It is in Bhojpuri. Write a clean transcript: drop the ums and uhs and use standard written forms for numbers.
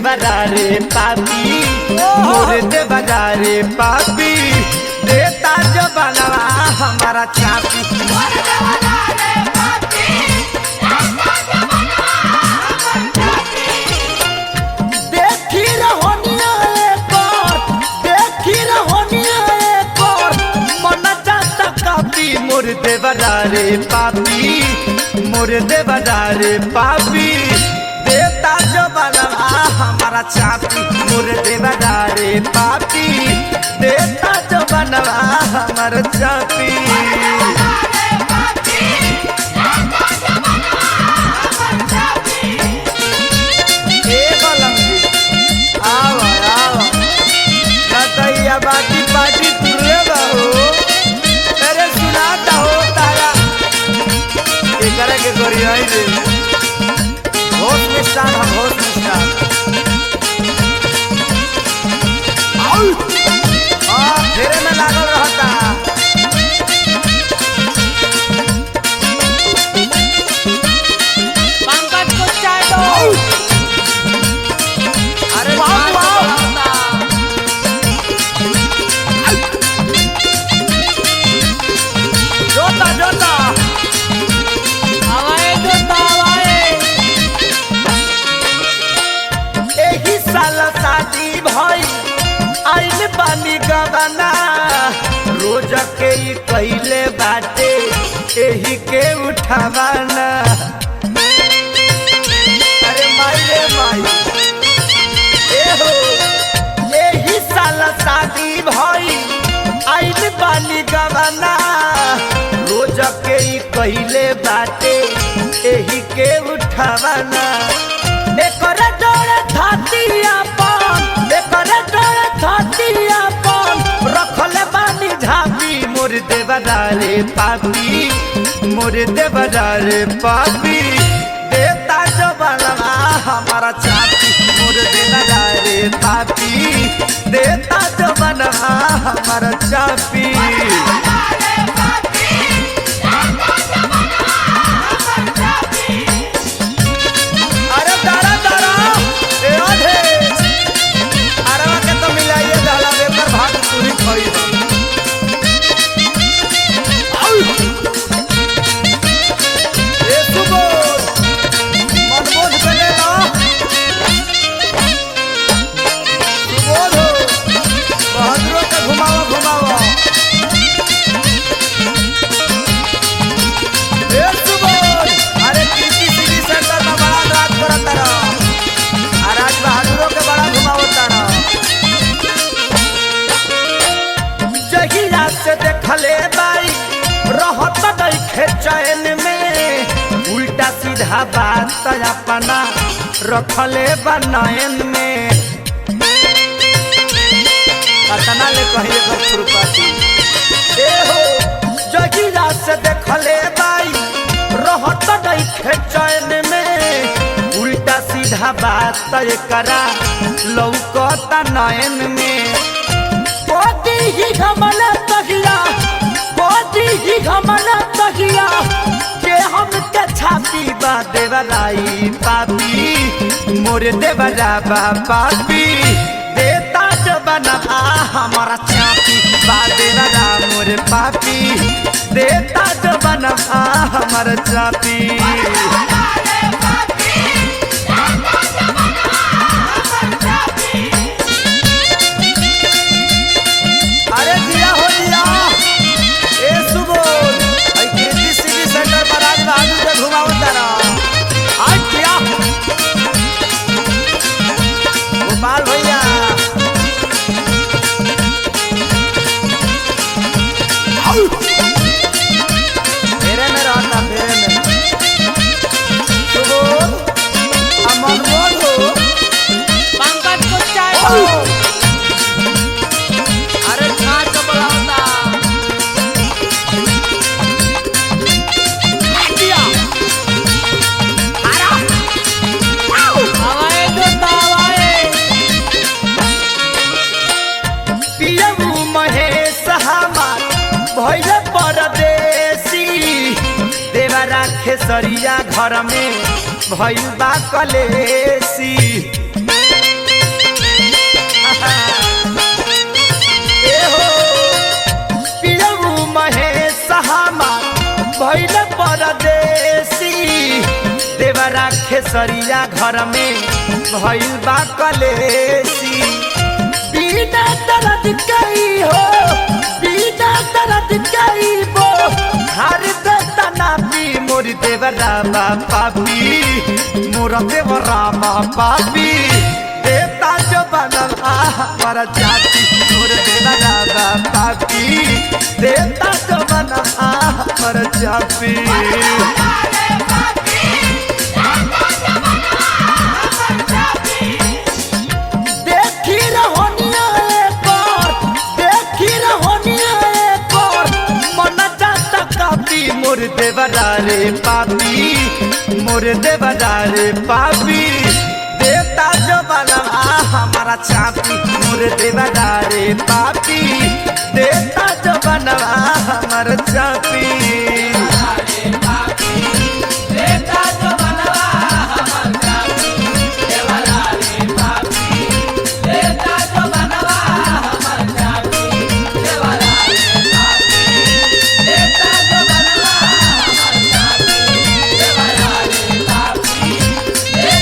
देवरा रे पापी मोर देवरा रे पापी देता जो बनवा हमारा चापी देखी रहोनिया एक और मन जाता कापी मोर देवरा रे पापी मोर देवरा रे पापी देता जो बनवा हमारा चापी मोर देवरा रे पापी देता जो बनवा हमारा चापी बाटी पार्टी तुरले बाहो तेरे सुनाता हो तारा एकरा के गोरियाई रे होश निष्ठान हम होश निष्ठान आउ फेरे में लागल रहता पंकज को चाय दो अरे वाह जोता हवाए जोता हवाए एही साल शादी भई आइल बानी गबना रोज के ई कइले बाटे एही के उठावाना अरे माई रे माई एहो एही साल शादी भई आइल बानी गबना रोज के ई कइले बाटे एही के उठावाना एकर डोरे छातिया पान एकर डोरे छातिया पान रखले बानी झापी मोर देवरा रे पापी मोर देवरा रे पापी देता जो बनवा हमारा चापी मोर देवरा रे पापी देता जो बनवा हमारा चापी अरे दारा दारा ए आधे अरवा के तो मिलाइए दहला पेपर भाग पूरी खोई आउ ए सुबोध मनबोध बने ना सुबोध हो बहादुरों का घुमावा घुमावा ए सुबोध अरे कृषि सिटी सेंटर में बड़ा रात करता रहा राज बहादुरों के बड़ा घुमावता रहा जहिया से देखले बाई रहत देखे चैन में उल्टा सीधा बात अपना रखले बनयन में कतना ले कहिए कर खुरपाती ए हो जहिया से देखले बाई रहत देखे चैन में उल्टा सीधा बात करा लौकता नयन में कोदी ही हमला तकिया के हम के छाती बा देवराई पापी मोर देवरा बा पापी देता जो बनवा हमारा चापी बा देवरा मोर पापी देता जो बनवा हमारा चापी अरे दिया हो दिया ए सुबोध आई कृषि सिटी सेंटर पर राज बहादुर के घुमावता रहा आज दिया गोपाल भैया फेरे में रहता फेरे में सुबोध अमन बोलो पंकज को चाय दो अरे कहाँ से बुलाता हवाए जोता हवाए पियबू महेश हमार भैया परदेसी देवरा खेसरिया घर में भइल बा कलेसी खेसरिया घर में भइल बा कलेसी बिना दर्द कई हो बिना दर्द कई वो हर देता पी मोर देवरा पापी मोर देवरा पापी देता जो बनल हमारा जाति मोर देवरा पापी देता जो बनल हमारा जाति मोर देवरा रे पापी मोर देवरा रे पापी देवता जो बना हमारा चापी मोर देवरा रे पापी देवता जो बना हमारा चापी